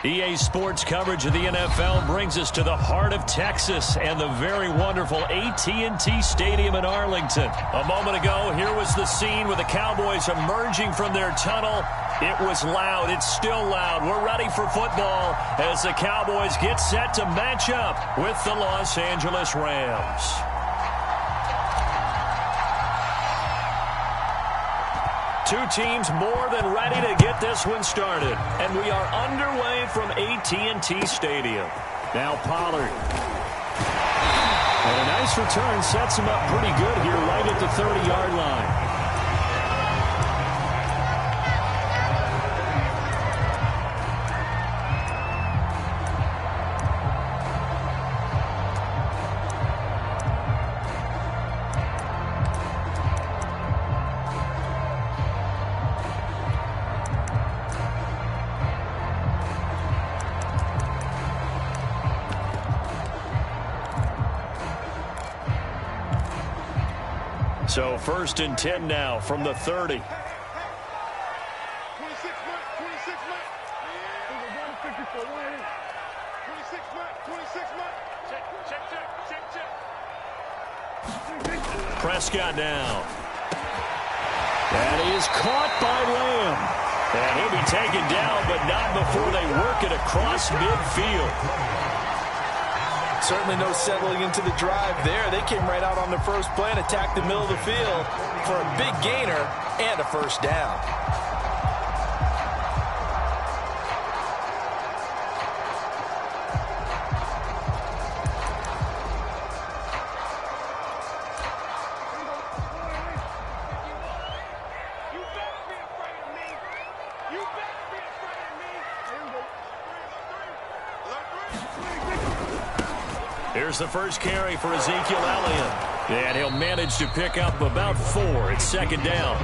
EA Sports coverage of the NFL brings us to the heart of Texas and the very wonderful AT&T Stadium in Arlington. A moment ago, here was the scene with the Cowboys emerging from their tunnel. It was loud. It's still loud. We're ready for football as the Cowboys get set to match up with the Los Angeles Rams. Two teams more than ready to get this one started. And we are underway from AT&T Stadium. Now Pollard. And a nice return sets him up pretty good here right at the 30-yard line. So 1st and 10 now from the 30. 26 Prescott down. That is caught by Lamb. And he'll be taken down, but not before they work it across midfield. Certainly no settling into the drive there. They came right out on the first play and attacked the middle of the field for a big gainer and a first down. Here's the first carry for Ezekiel Elliott. And he'll manage to pick up about 4. It's 2nd down.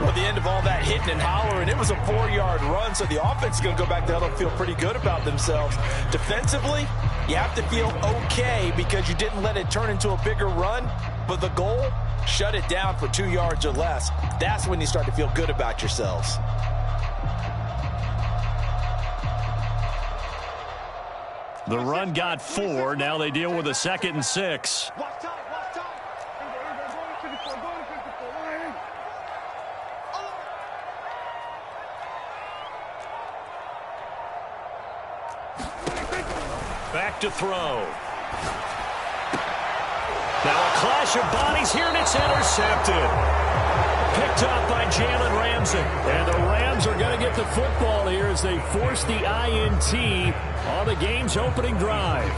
Well, at the end of all that hitting and hollering, it was a 4-yard run, so the offense is going to go back to huddle and feel pretty good about themselves. Defensively, you have to feel okay because you didn't let it turn into a bigger run, but the goal, shut it down for 2 yards or less. That's when you start to feel good about yourselves. The run got 4. Now they deal with a 2nd and 6. Back to throw. Now a clash of bodies here, and it's intercepted. Picked up by Jalen Ramsey. And the Rams are going to get the football here as they force the INT on the game's opening drive.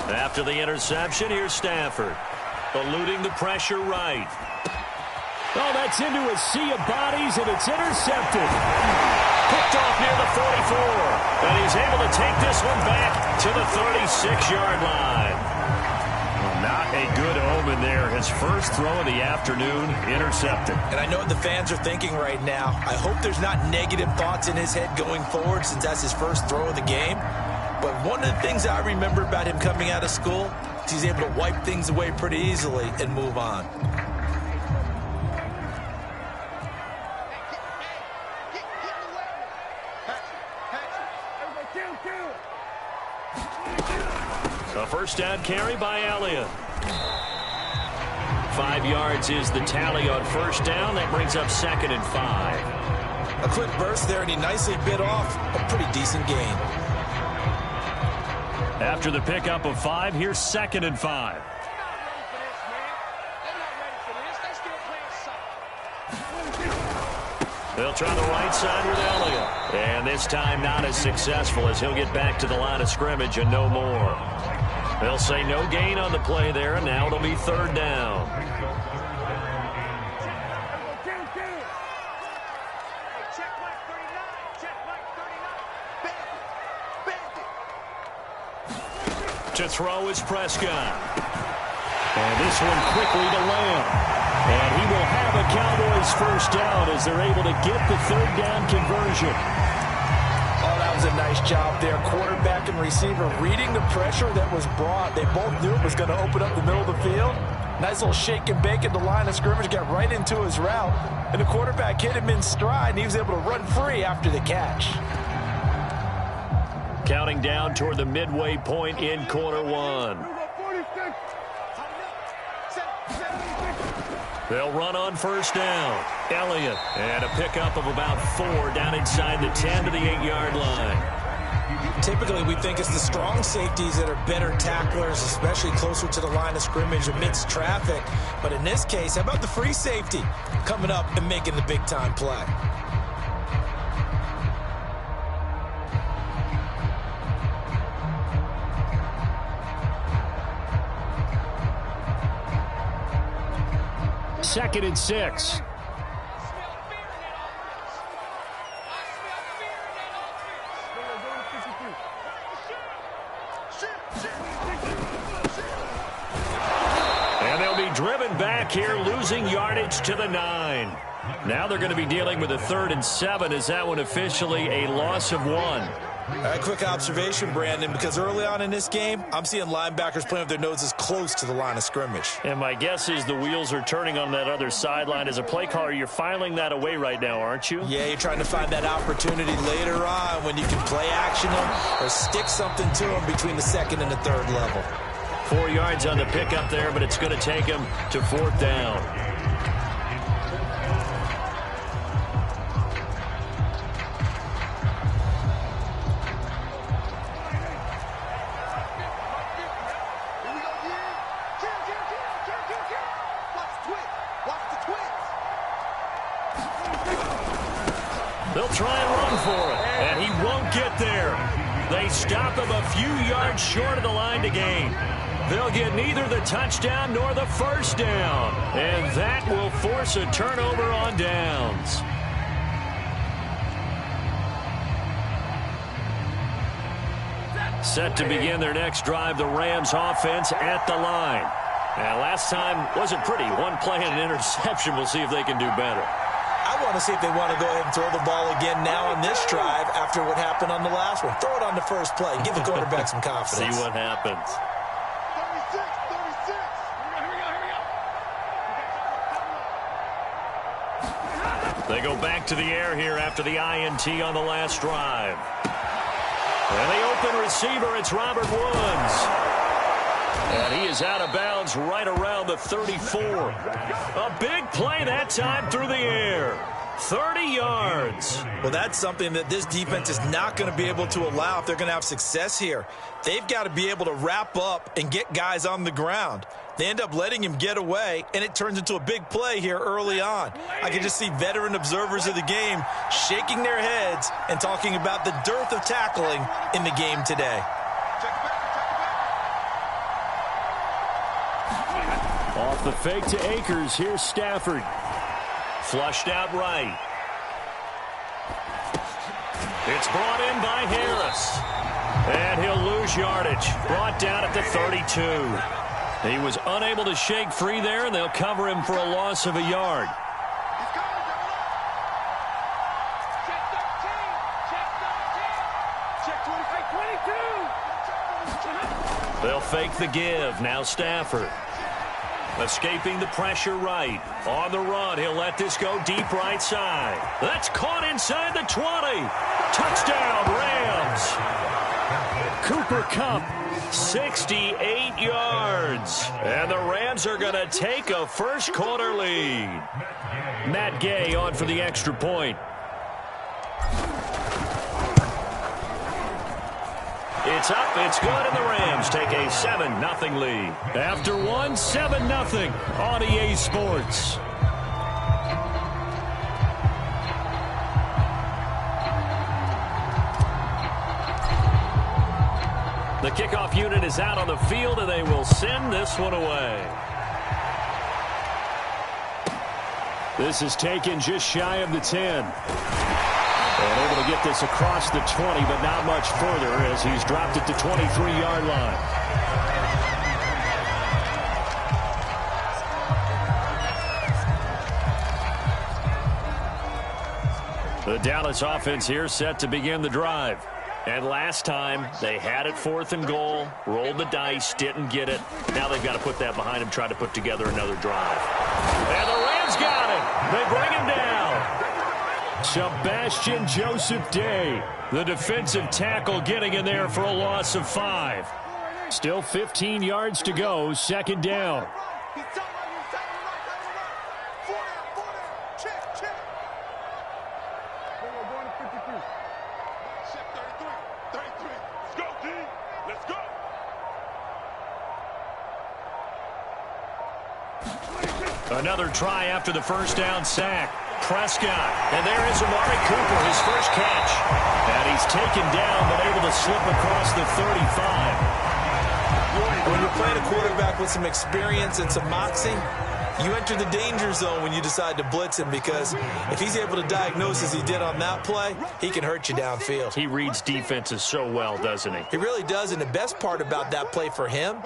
After the interception, here's Stafford. Eluding the pressure right. Oh, that's into a sea of bodies, and it's intercepted. Picked off near the 44. And he's able to take this one back to the 36-yard line. Well, not a good omen there. His first throw of the afternoon, intercepted. And I know what the fans are thinking right now. I hope there's not negative thoughts in his head going forward since that's his first throw of the game. But one of the things I remember about him coming out of school is he's able to wipe things away pretty easily and move on. A first down carry by Elliott. 5 yards is the tally on first down. That brings up 2nd and 5. A quick burst there, and he nicely bit off a pretty decent gain. After the pickup of 5, here's 2nd and 5. They'll try the right side with Elliott. And this time not as successful as he'll get back to the line of scrimmage and no more. They'll say no gain on the play there, and now it'll be 3rd down. To throw is Prescott. And this one quickly to Lamb. And he will have a Cowboys first down as they're able to get the third down conversion. Oh, that was a nice job there. Quarterback and receiver reading the pressure that was brought. They both knew it was going to open up the middle of the field. Nice little shake and bake at the line of scrimmage. Got right into his route. And the quarterback hit him in stride, and he was able to run free after the catch. Counting down toward the midway point in quarter one. They'll run on first down. Elliott, and a pickup of about 4 down inside the 10 to the 8-yard line. Typically, we think it's the strong safeties that are better tacklers, especially closer to the line of scrimmage amidst traffic. But in this case, how about the free safety coming up and making the big-time play? Second and 6. And they'll be driven back here, losing yardage to the 9. Now they're going to be dealing with a 3rd and 7. Is that one officially a loss of 1? Quick observation, Brandon, because early on in this game, I'm seeing linebackers playing with their noses close to the line of scrimmage. And my guess is the wheels are turning on that other sideline. As a play caller, you're filing that away right now, aren't you? Yeah, you're trying to find that opportunity later on when you can play action them or stick something to them between the 2nd and the 3rd level. 4 yards on the pickup there, but it's going to take him to 4th down. They'll try and run for it, and he won't get there. They stop him a few yards short of the line to gain. They'll get neither the touchdown nor the first down, and that will force a turnover on downs. Set to begin their next drive, the Rams offense at the line. Now, last time wasn't pretty. One play and an interception. We'll see if they can do better. I want to see if they want to go ahead and throw the ball again now on this drive after what happened on the last one. Throw it on the first play. Give the quarterback some confidence. See what happens. 36. They go back to the air here after the INT on the last drive. And the open receiver, it's Robert Woods. And he is out of bounds right around the 34. A big play that time through the air. 30 yards. Well, that's something that this defense is not going to be able to allow if they're going to have success here. They've got to be able to wrap up and get guys on the ground. They end up letting him get away, and it turns into a big play here early on. I can just see veteran observers of the game shaking their heads and talking about the dearth of tackling in the game today. Off the fake to Akers. Here's Stafford. Flushed out right. It's brought in by Harris. And he'll lose yardage. Brought down at the 32. He was unable to shake free there, and they'll cover him for a loss of a yard. They'll fake the give. Now Stafford. Escaping the pressure right. On the run, he'll let this go deep right side. That's caught inside the 20. Touchdown, Rams. Cooper Kupp, 68 yards. And the Rams are going to take a first quarter lead. Matt Gay on for the extra point. It's up, it's good, and the Rams take a 7-0 lead. After one, 7-0 on EA Sports. The kickoff unit is out on the field, and they will send this one away. This is taken just shy of the 10. And able to get this across the 20, but not much further as he's dropped it to 23-yard line. The Dallas offense here set to begin the drive. And last time, they had it 4th and goal, rolled the dice, didn't get it. Now they've got to put that behind them, try to put together another drive. And the Rams got it. They bring him down. Sebastian Joseph Day, the defensive tackle, getting in there for a loss of 5. Still 15 yards to go, 2nd down. Another try after the first down sack. Prescott. And there is Amari Cooper, his first catch. And he's taken down, but able to slip across the 35. When you're playing a quarterback with some experience and some moxie, you enter the danger zone when you decide to blitz him, because if he's able to diagnose as he did on that play, he can hurt you downfield. He reads defenses so well, doesn't he? He really does, and the best part about that play for him,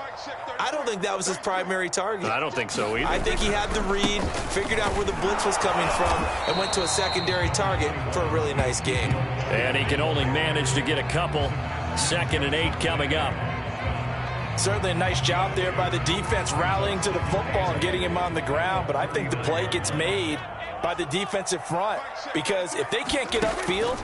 I don't think that was his primary target. I don't think so either. I think he had the read, figured out where the blitz was coming from, and went to a secondary target for a really nice game. And he can only manage to get a couple. 2nd and 8 coming up. Certainly a nice job there by the defense rallying to the football and getting him on the ground, but I think the play gets made by the defensive front, because if they can't get upfield,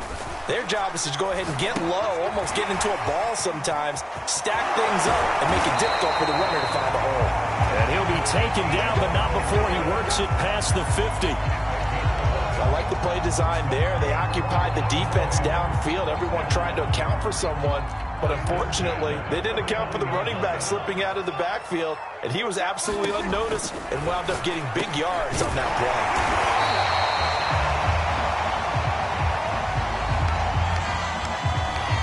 their job is to go ahead and get low, almost get into a ball sometimes, stack things up, and make it difficult for the runner to find a hole. And he'll be taken down, but not before he works it past the 50. I like the play design there. They occupied the defense downfield, everyone trying to account for someone. But unfortunately, they didn't account for the running back slipping out of the backfield, and he was absolutely unnoticed and wound up getting big yards on that play.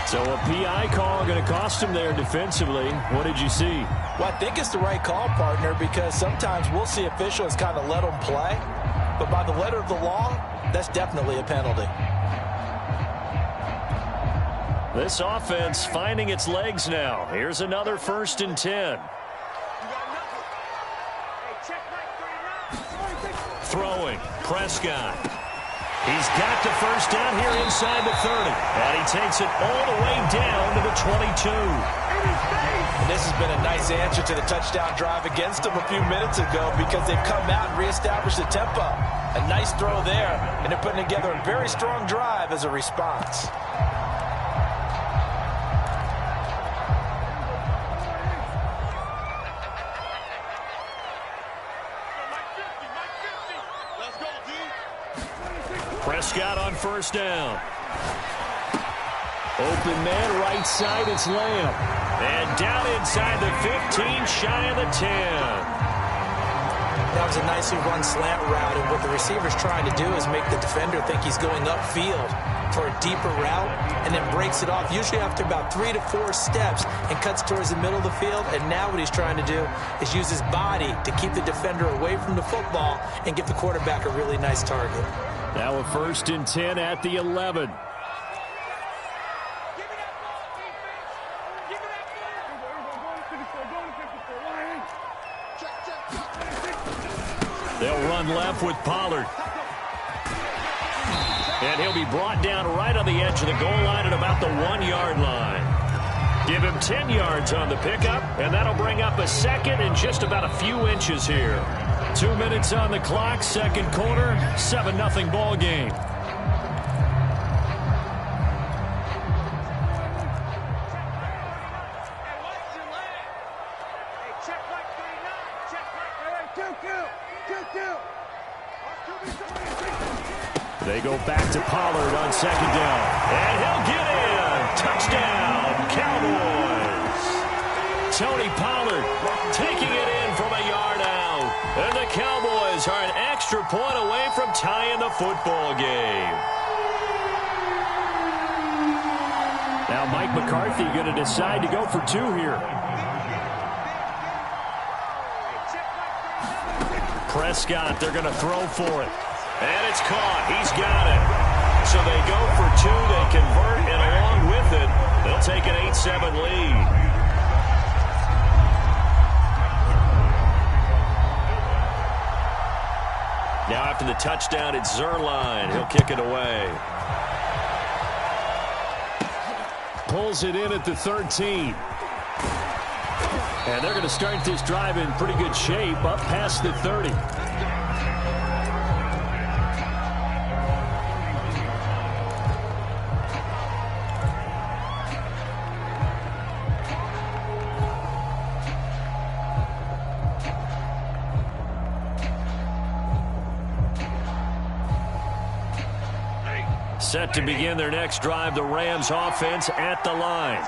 So a PI call going to cost him there defensively. What did you see? Well, I think it's the right call, partner, because sometimes we'll see officials kind of let them play, but by the letter of the law, that's definitely a penalty. This offense finding its legs now. Here's another 1st and 10. Throwing. Prescott. He's got the first down here inside the 30. And he takes it all the way down to the 22. And this has been a nice answer to the touchdown drive against them a few minutes ago, because they've come out and reestablished the tempo. A nice throw there, and they're putting together a very strong drive as a response. Prescott on first down. Open man, right side, it's Lamb. And down inside the 15, shy of the 10. That was a nicely run slant route, and what the receiver's trying to do is make the defender think he's going upfield for a deeper route, and then breaks it off, usually after about 3 to 4 steps, and cuts towards the middle of the field. And now what he's trying to do is use his body to keep the defender away from the football and give the quarterback a really nice target. Now a 1st and 10 at the 11. They'll run left with Pollard. And he'll be brought down right on the edge of the goal line at about the 1-yard line. Give him 10 yards on the pickup, and that'll bring up a 2nd and just about a few inches here. 2 minutes on the clock, 2nd quarter, 7-0 ball game. They go back to Pollard on 2nd down. And he'll get in. Touchdown, Cowboys. Tony Pollard taking it in from a yard out. And the Cowboys are an extra point away from tying the football game. Now Mike McCarthy going to decide to go for 2 here. Prescott, they're going to throw for it. And it's caught. He's got it. So they go for 2. They convert, and along with it, they'll take an 8-7 lead. Now after after the touchdown, it's Zerline. He'll kick it away. Pulls it in at the 13. And they're going to start this drive in pretty good shape, up past the 30. Set to begin their next drive, the Rams offense at the line.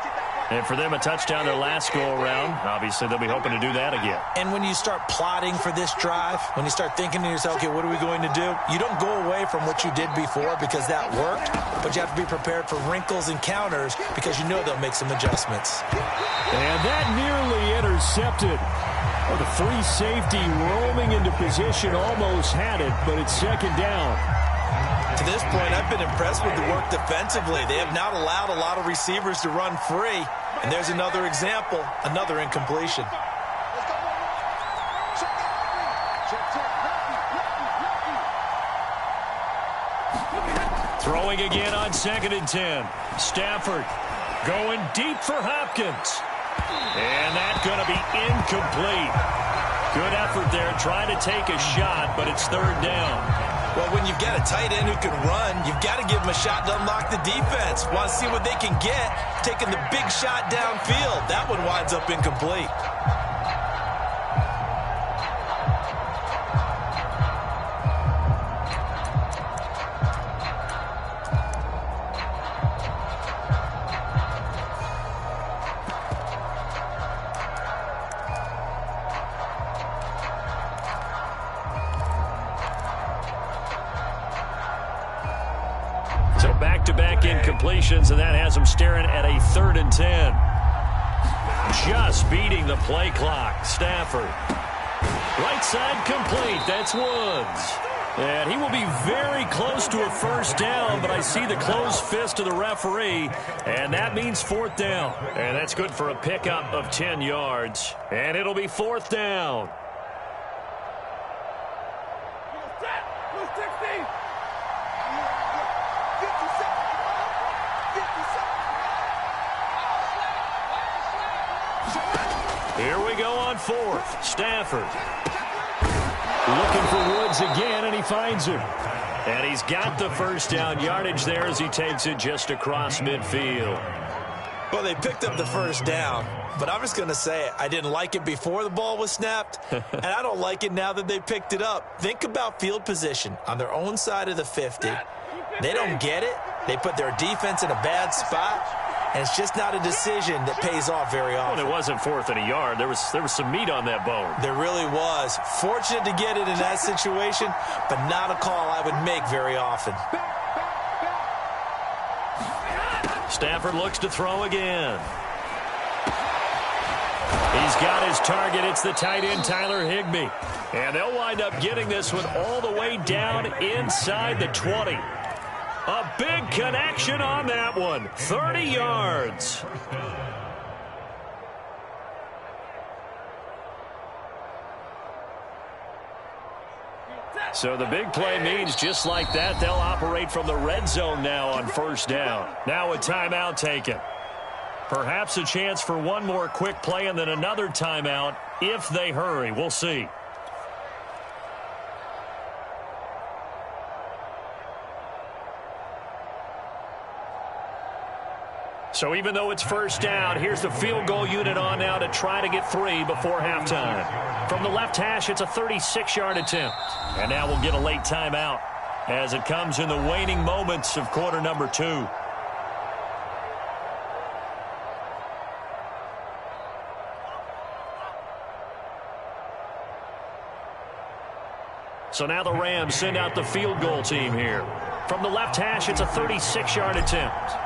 And for them, a touchdown their last go-around. Obviously, they'll be hoping to do that again. And when you start plotting for this drive, when you start thinking to yourself, okay, what are we going to do? You don't go away from what you did before because that worked, but you have to be prepared for wrinkles and counters because you know they'll make some adjustments. And that nearly intercepted. Oh, the free safety roaming into position almost had it, but it's second down. To this point, I've been impressed with the work defensively. They have not allowed a lot of receivers to run free. And there's another example, another incompletion. Throwing again on 2nd and 10. Stafford going deep for Hopkins. And that's going to be incomplete. Good effort there, trying to take a shot, but it's 3rd down. Well, when you've got a tight end who can run, you've got to give him a shot to unlock the defense. Want to see what they can get, taking the big shot downfield. That one winds up incomplete. Back-to-back incompletions, and that has them staring at a 3rd and 10. Just beating the play clock. Stafford. Right side complete. That's Woods. And he will be very close to a 1st down, but I see the closed fist of the referee, and that means 4th down. And that's good for a pickup of 10 yards. And it'll be 4th down. Here we go on 4th. Stafford. Looking for Woods again, and he finds him. And he's got the 1st down yardage there as he takes it just across midfield. Well, they picked up the 1st down, but I'm just going to say it. I didn't like it before the ball was snapped, and I don't like it now that they picked it up. Think about field position on their own side of the 50. They don't get it. They put their defense in a bad spot. And it's just not a decision that pays off very often. Well, it wasn't 4th and a yard. There was some meat on that bone. There really was. Fortunate to get it in that situation, but not a call I would make very often. Stafford looks to throw again. He's got his target. It's the tight end, Tyler Higbee. And they'll wind up getting this one all the way down inside the 20. A big connection on that one. 30 yards. So the big play means just like that, they'll operate from the red zone now on 1st down. Now a timeout taken. Perhaps a chance for one more quick play and then another timeout if they hurry. We'll see. So even though it's 1st down, here's the field goal unit on now to try to get 3 before halftime. From the left hash, it's a 36-yard attempt. And now we'll get a late timeout as it comes in the waning moments of quarter number 2. So now the Rams send out the field goal team here. From the left hash, it's a 36-yard attempt.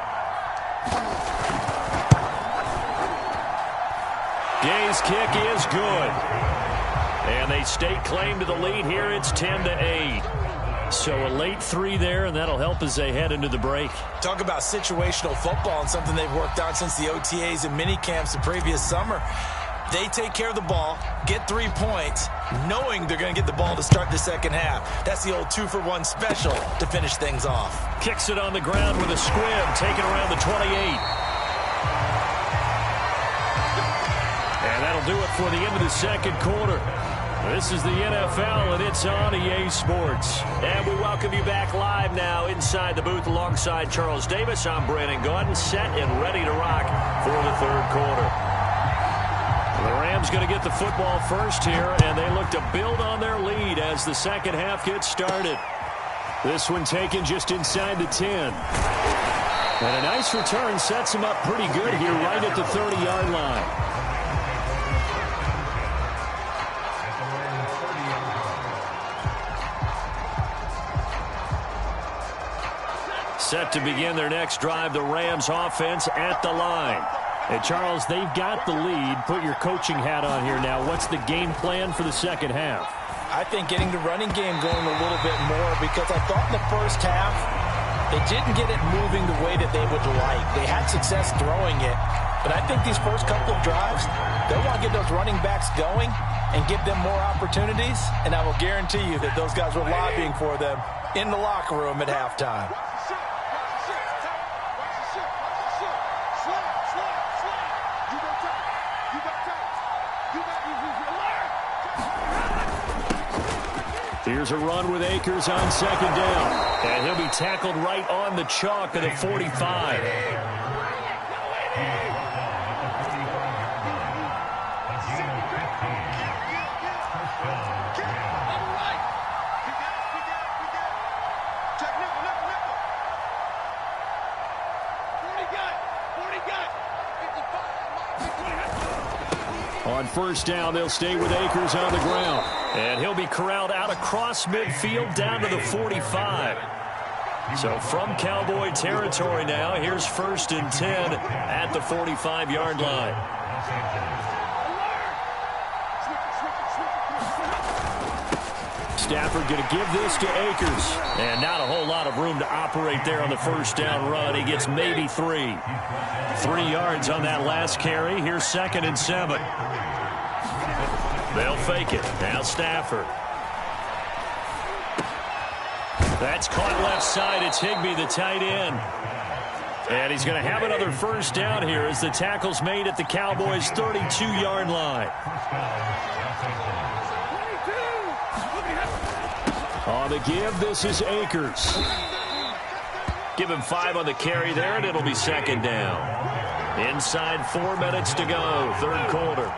Gay's kick is good. And they stake claim to the lead here. It's 10-8. So a late 3 there, and that'll help as they head into the break. Talk about situational football and something they've worked on since the OTAs and mini camps the previous summer. They take care of the ball, get 3 points, knowing they're going to get the ball to start the second half. That's the old 2-for-1 special to finish things off. Kicks it on the ground with a squib, taken around the 28. And that'll do it for the end of the second quarter. This is the NFL, and it's on EA Sports. And we welcome you back live now inside the booth alongside Charles Davis. I'm Brandon Gaudin, set and ready to rock for the third quarter. The Rams going to get the football first here, and they look to build on their lead as the second half gets started. This one taken just inside the 10. And a nice return sets them up pretty good here right at the 30-yard line. Set to begin their next drive, the Rams offense at the line. And Charles, they've got the lead. Put your coaching hat on here now. What's the game plan for the second half? I think getting the running game going a little bit more, because I thought in the first half they didn't get it moving the way that they would like. They had success throwing it, but I think these first couple of drives, they want to get those running backs going and give them more opportunities, and I will guarantee you that those guys were lobbying for them in the locker room at halftime. Here's a run with Akers on second down. And he'll be tackled right on the chalk at the 45. On first down, they'll stay with Akers on the ground. And he'll be corralled out across midfield down to the 45. So from Cowboy territory now, here's 1st and 10 at the 45-yard line. Stafford going to give this to Akers. And not a whole lot of room to operate there on the first down run. He gets maybe 3. 3 yards on that last carry. Here's 2nd and 7. They'll fake it. Now Stafford. That's caught left side. It's Higbee, the tight end. And he's going to have another first down here as the tackle's made at the Cowboys' 32-yard line. On the give, this is Akers. Give him 5 on the carry there, and it'll be 2nd down. Inside 4 minutes to go, third quarter.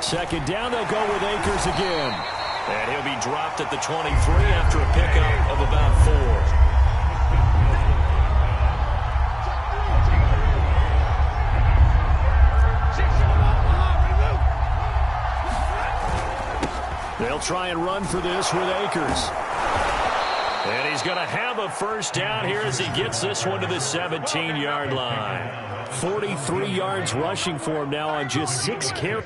Second down, they'll go with Akers again. And he'll be dropped at the 23 after a pickup of about 4. They'll try and run for this with Akers. And he's going to have a first down here as he gets this one to the 17-yard line. 43 yards rushing for him now on just 6 carries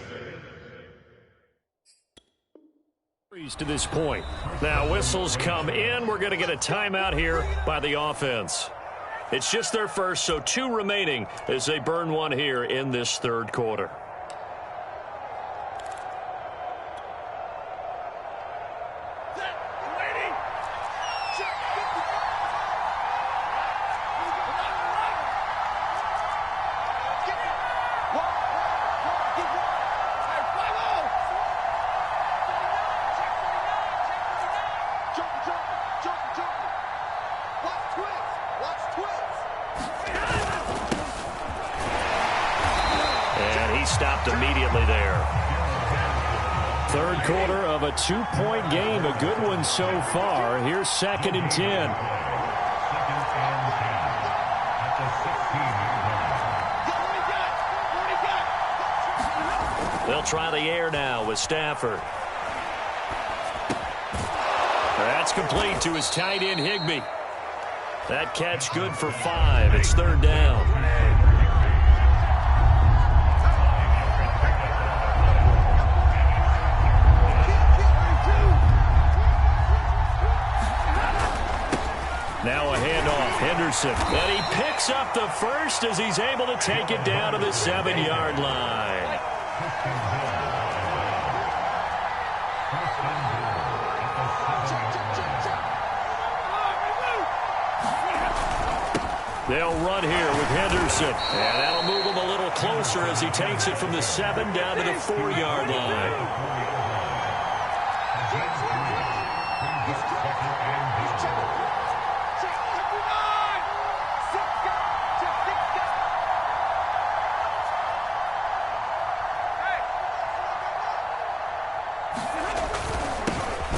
to this point. Now whistles come in. We're going to get a timeout here by the offense. It's just their first, so 2 remaining as they burn one here in this third quarter. Stopped immediately there. Third quarter of a 2-point game. A good one so far. Here's 2nd and 10. They'll try the air now with Stafford. That's complete to his tight end, Higbee. That catch good for 5. It's 3rd down. Henderson. And he picks up the first as he's able to take it down to the 7-yard line. They'll run here with Henderson. And that'll move him a little closer as he takes it from the 7 down to the 4-yard line.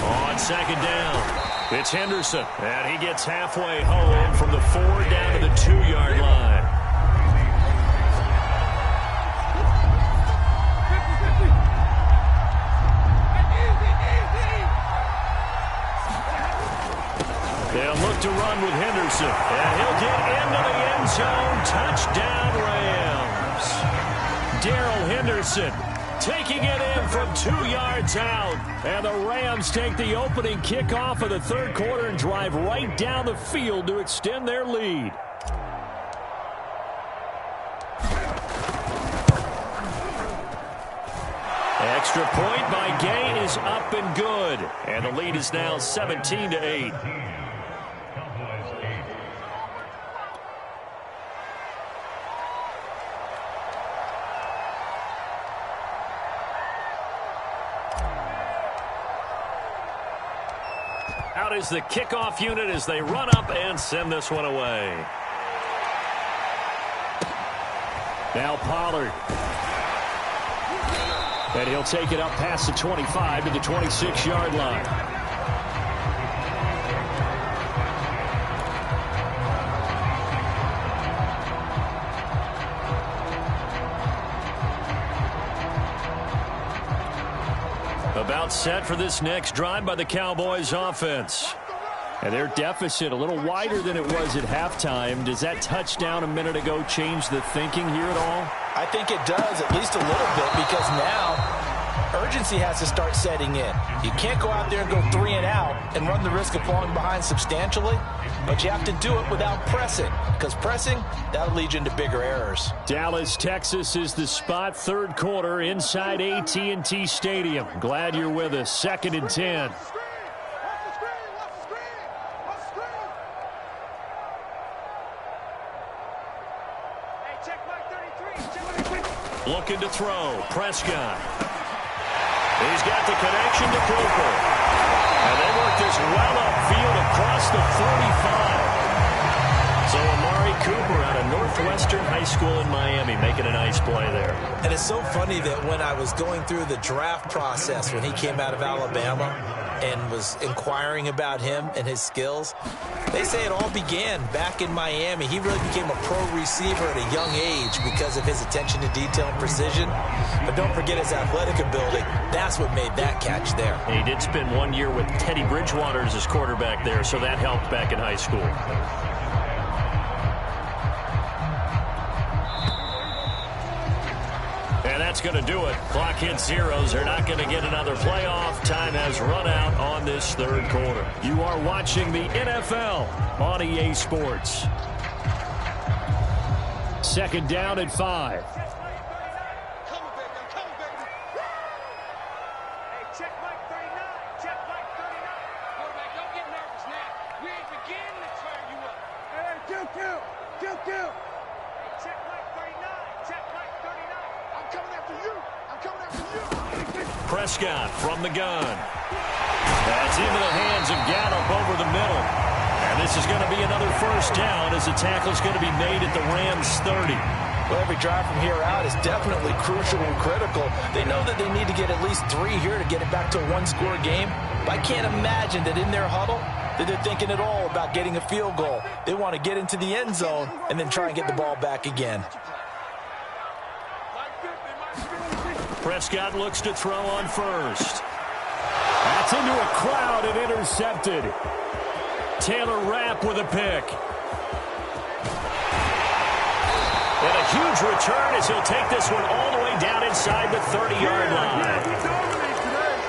On second down. It's Henderson, and he gets halfway home from the 4 down to the 2-yard line. They'll look to run with Henderson, and he'll get into the end zone. Touchdown, Rams. Darrell Henderson taking it in from 2 yards out. And the Rams take the opening kickoff of the third quarter and drive right down the field to extend their lead. Extra point by Gay is up and good. And the lead is now 17-8. Out is the kickoff unit as they run up and send this one away. Now Pollard. And he'll take it up past the 25 to the 26-yard line. About set for this next drive by the Cowboys offense. And their deficit a little wider than it was at halftime. Does that touchdown a minute ago change the thinking here at all? I think it does, at least a little bit, because now urgency has to start setting in. You can't go out there and go 3 and out and run the risk of falling behind substantially, but you have to do it without pressing, because pressing, that'll lead you into bigger errors. Dallas, Texas is the spot, third quarter inside AT&T Stadium. Glad you're with us. 2nd and 10. Looking to throw. Prescott. He's got the connection to Cooper. And they work this well upfield across the 45. So Amari Cooper out of Northwestern High School in Miami making a nice play there. And it's so funny that when I was going through the draft process when he came out of Alabama and was inquiring about him and his skills, they say it all began back in Miami. He really became a pro receiver at a young age because of his attention to detail and precision. But don't forget his athletic ability. That's what made that catch there. He did spend 1 year with Teddy Bridgewater as his quarterback there, so that helped back in high school. And that's going to do it. Clock hits zeros. They're not going to get another playoff. Time has run out on this third quarter. You are watching the NFL on EA Sports. 2nd down and 5. Prescott from the gun. That's into the hands of Gallup over the middle. And this is going to be another first down as the tackle is going to be made at the Rams 30. Well, every drive from here out is definitely crucial and critical. They know that they need to get at least 3 here to get it back to a one-score game. But I can't imagine that in their huddle that they're thinking at all about getting a field goal. They want to get into the end zone and then try and get the ball back again. Prescott looks to throw on first. That's into a crowd and intercepted. Taylor Rapp with a pick. And a huge return as he'll take this one all the way down inside the 30-yard line.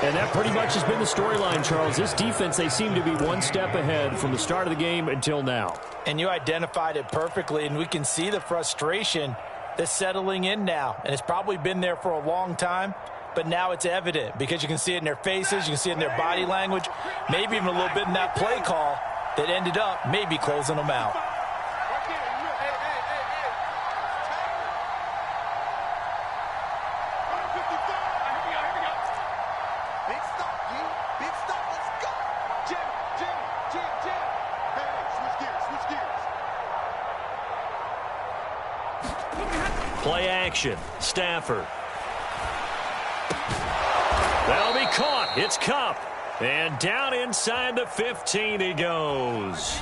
And that pretty much has been the storyline, Charles. This defense, they seem to be one step ahead from the start of the game until now. And you identified it perfectly, and we can see the frustration that's settling in now. And it's probably been there for a long time, but now it's evident because you can see it in their faces, you can see it in their body language, maybe even a little bit in that play call that ended up maybe closing them out. Play action. Stafford. That'll be caught. It's Kupp. And down inside the 15 he goes.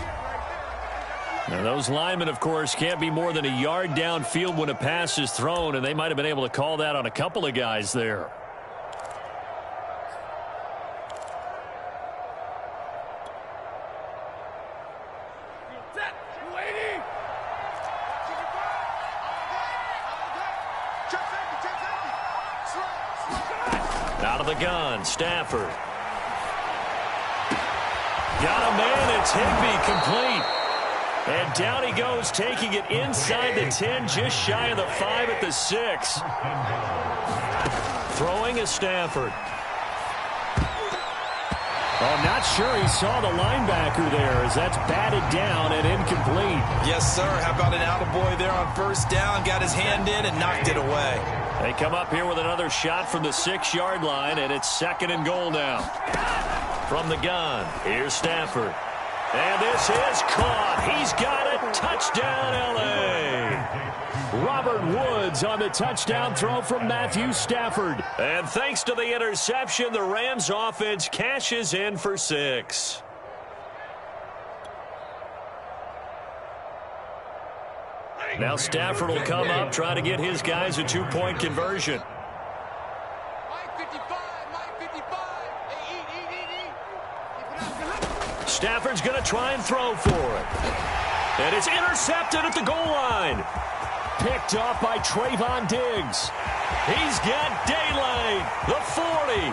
Now those linemen, of course, can't be more than a yard downfield when a pass is thrown, and they might have been able to call that on a couple of guys there. Out of the gun, Stafford. Got a man, it's Higbee, complete. And down he goes, taking it inside the 10, just shy of the 5 at the 6. Throwing is Stafford. Oh, not sure he saw the linebacker there as that's batted down and incomplete. Yes, sir. How about an attaboy there on first down? Got his hand in and knocked it away. They come up here with another shot from the 6-yard line, and it's 2nd and goal now. From the gun, here's Stafford. And this is caught. He's got it. Touchdown, L.A. Robert Woods on the touchdown throw from Matthew Stafford. And thanks to the interception, the Rams offense cashes in for 6. Now Stafford will come up, try to get his guys a 2-point conversion. Stafford's going to try and throw for it. And it's intercepted at the goal line. Picked off by Trayvon Diggs. He's got daylight. The 40.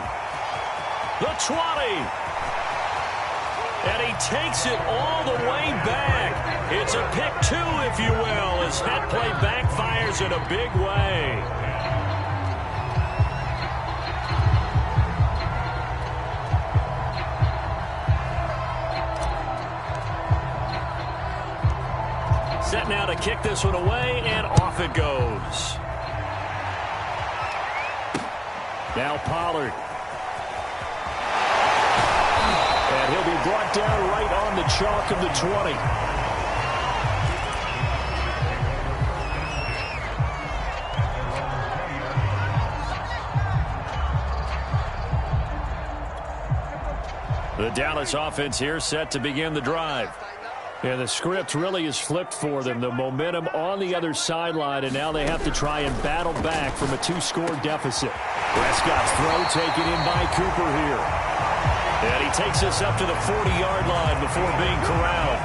The 20. And he takes it all the way back. It's a pick 2, if you will, as that play backfires in a big way. Set now to kick this one away, and off it goes. Now Pollard. And he'll be brought down right on the chalk of the 20. The Dallas offense here set to begin the drive. And the script really is flipped for them. The momentum on the other sideline, and now they have to try and battle back from a 2-score deficit. Prescott's throw taken in by Cooper here. And he takes us up to the 40-yard line before being corralled.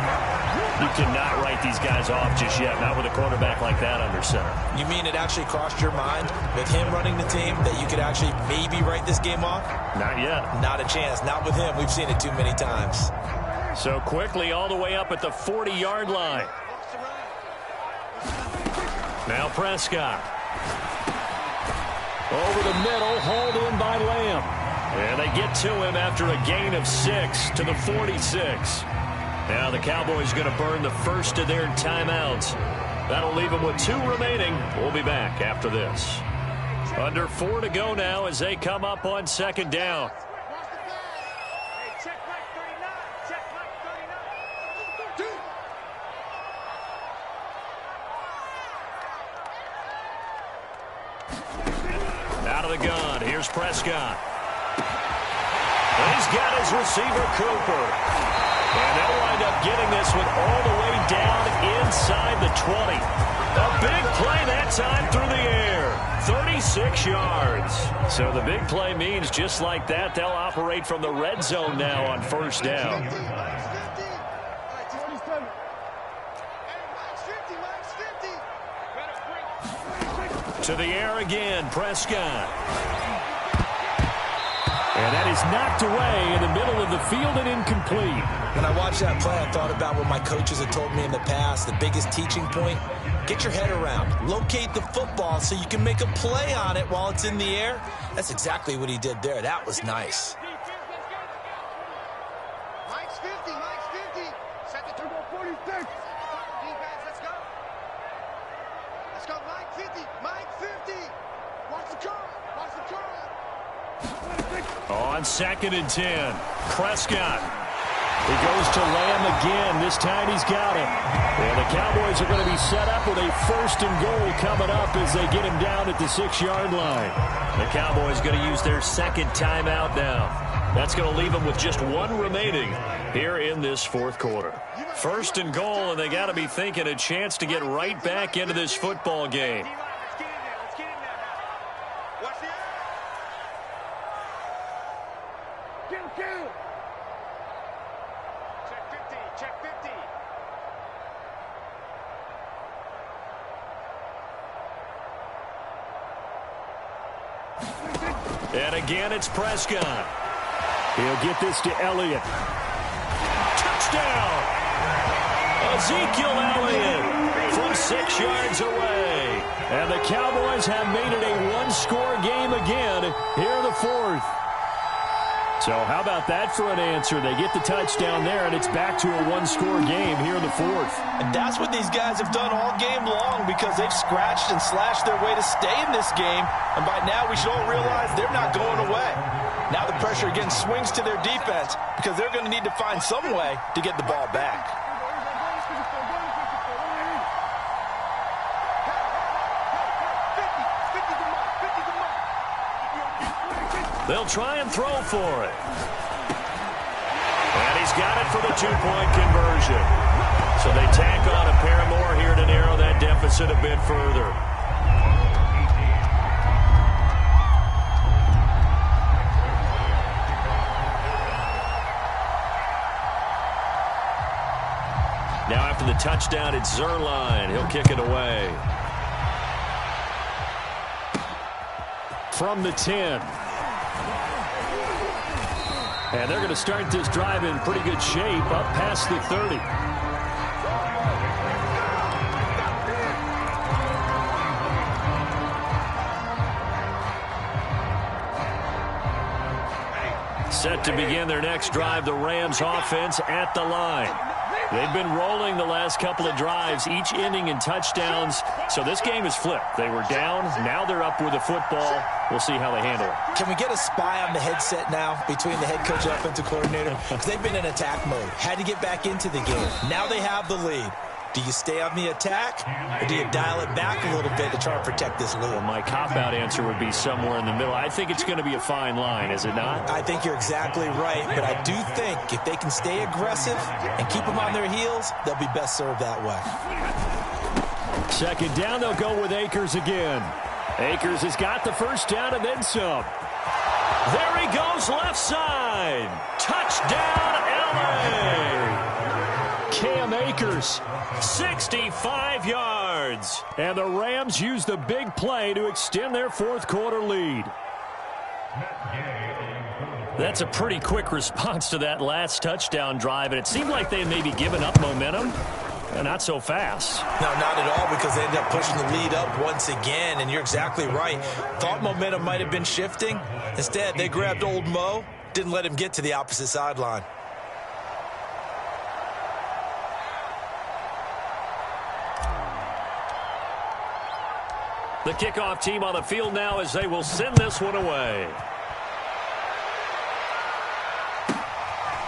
You cannot write these guys off just yet, not with a quarterback like that under center. You mean it actually crossed your mind with him running the team that you could actually maybe write this game off? Not yet. Not a chance. Not with him. We've seen it too many times. So quickly all the way up at the 40-yard line. Now Prescott. Over the middle, hauled in by Lamb. And they get to him after a gain of 6 to the 46. Now the Cowboys going to burn the first of their timeouts. That'll leave them with 2 remaining. We'll be back after this. Under 4 to go now as they come up on 2nd down. Out of the gun, here's Prescott. He's got his receiver, Cooper. And they'll wind up getting this one all the way down inside the 20. A big play that time through the air. 36 yards. So the big play means just like that, they'll operate from the red zone now on 1st down. To the air again, Prescott. And that is knocked away in the middle of the field and incomplete. When I watched that play, I thought about what my coaches had told me in the past. The biggest teaching point, get your head around. Locate the football so you can make a play on it while it's in the air. That's exactly what he did there. That was nice. Mike's 50, Mike's 50. Set the turbo 46. Defense, let's go. Let's go, Mike 50, Mike 50. Watch the curl, watch the curl. On 2nd and 10, Prescott. He goes to Lamb again. This time he's got him. And the Cowboys are going to be set up with a 1st and goal coming up as they get him down at the 6-yard line. The Cowboys going to use their 2nd timeout now. That's going to leave them with just 1 remaining here in this 4th quarter. 1st and goal, and they got to be thinking a chance to get right back into this football game. And again, it's Prescott. He'll get this to Elliott. Touchdown! Ezekiel Elliott from 6 yards away. And the Cowboys have made it a 1-score game again here in the 4th. So how about that for an answer? They get the touchdown there, and it's back to a 1-score game here in the 4th. And that's what these guys have done all game long because they've scratched and slashed their way to stay in this game. And by now, we should all realize they're not going away. Now the pressure again swings to their defense because they're going to need to find some way to get the ball back. They'll try and throw for it. And he's got it for the 2-point conversion. So they tack on a pair more here to narrow that deficit a bit further. Now after the touchdown, it's Zerline. He'll kick it away. From the 10. And they're going to start this drive in pretty good shape up past the 30. Set to begin their next drive, the Rams offense at the line. They've been rolling the last couple of drives, each ending in touchdowns. So this game is flipped. They were down. Now they're up with the football. We'll see how they handle it. Can we get a spy on the headset now between the head coach and offensive coordinator? Because they've been in attack mode. Had to get back into the game. Now they have the lead. Do you stay on the attack, or do you dial it back a little bit to try and protect this lead? Well, my cop-out answer would be somewhere in the middle. I think it's going to be a fine line, is it not? I think you're exactly right, but I do think if they can stay aggressive and keep them on their heels, they'll be best served that way. 2nd down, they'll go with Akers again. Akers has got the 1st down and then some. There he goes, left side. Touchdown, LA! Cam Akers, 65 yards. And the Rams use the big play to extend their 4th quarter lead. That's a pretty quick response to that last touchdown drive, and it seemed like they had maybe given up momentum. Not so fast. No, not at all, because they ended up pushing the lead up once again, and you're exactly right. Thought momentum might have been shifting. Instead, they grabbed old Mo, didn't let him get to the opposite sideline. The kickoff team on the field now as they will send this one away.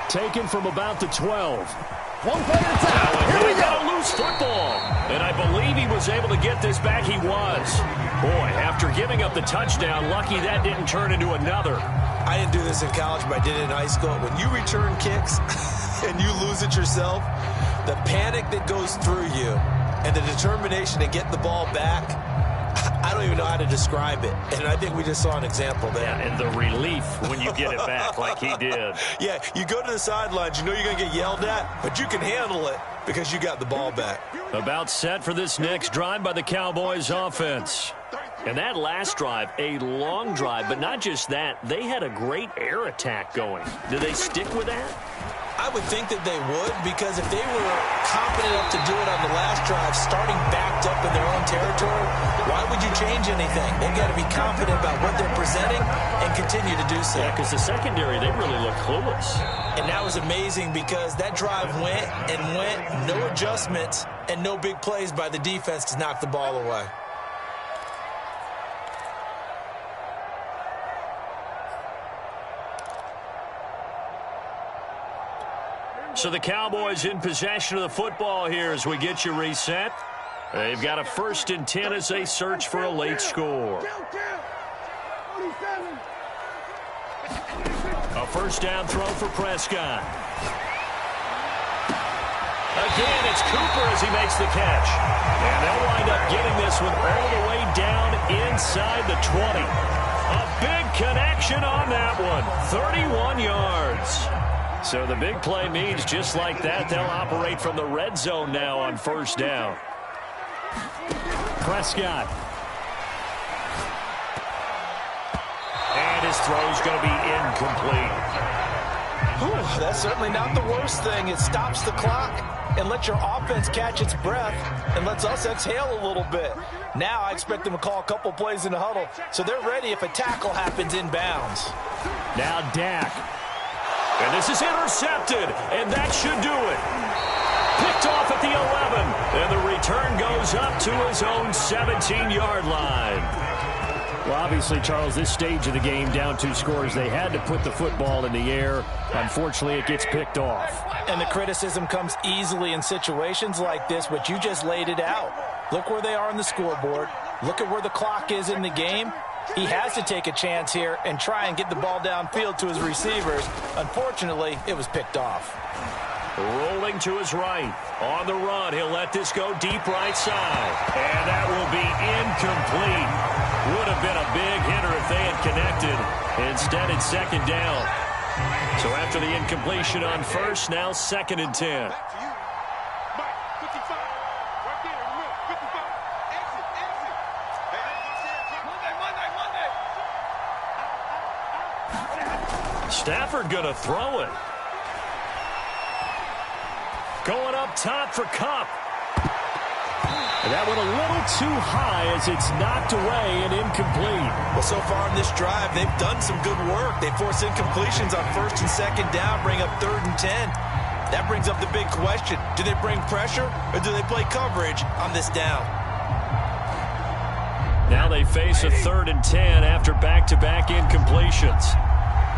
Taken from about the 12. One play at a time. Here we go. A loose football. And I believe he was able to get this back. He was. Boy, after giving up the touchdown, lucky that didn't turn into another. I didn't do this in college, but I did it in high school. When you return kicks and you lose it yourself, the panic that goes through you and the determination to get the ball back, I don't even know how to describe it. And I think we just saw an example there. Yeah, and the relief when you get it back like he did. Yeah, you go to the sidelines, you know you're going to get yelled at, but you can handle it because you got the ball back. About set for this next drive by the Cowboys offense. And that last drive, a long drive, but not just that. They had a great air attack going. Do they stick with that? I would think that they would, because if they were confident enough to do it on the last drive, starting backed up in their own territory, why would you change anything? They've got to be confident about what they're presenting and continue to do so. Yeah, because the secondary, they really look clueless. And that was amazing because that drive went and went, no adjustments and no big plays by the defense to knock the ball away. So the Cowboys in possession of the football here as we get you reset. They've got a 1st and 10 as they search for a late score. A 1st down throw for Prescott. Again, it's Cooper as he makes the catch. And they'll wind up getting this one all the way down inside the 20. A big connection on that one. 31 yards. So the big play means just like that, they'll operate from the red zone now on 1st down. Prescott. And his throw's going to be incomplete. Whew, that's certainly not the worst thing. It stops the clock and lets your offense catch its breath and lets us exhale a little bit. Now I expect them to call a couple plays in the huddle, so they're ready if a tackle happens inbounds. Now Dak. And this is intercepted, and that should do it. Picked off at the 11, and the return goes up to his own 17-yard line. Well, obviously, Charles, this stage of the game, down 2 scores, they had to put the football in the air. Unfortunately, it gets picked off. And the criticism comes easily in situations like this, but you just laid it out. Look where they are on the scoreboard. Look at where the clock is in the game. He has to take a chance here and try and get the ball downfield to his receivers. Unfortunately, it was picked off. Rolling to his right. On the run, he'll let this go deep right side. And that will be incomplete. Would have been a big hitter if they had connected. Instead, it's 2nd down. So after the incompletion on 1st, now 2nd and 10. Stafford going to throw it. Going up top for Kupp. And that went a little too high as it's knocked away and incomplete. Well, so far in this drive, they've done some good work. They force incompletions on 1st and 2nd down, bring up 3rd and 10. That brings up the big question. Do they bring pressure or do they play coverage on this down? Now they face a 3rd and 10 after back-to-back incompletions.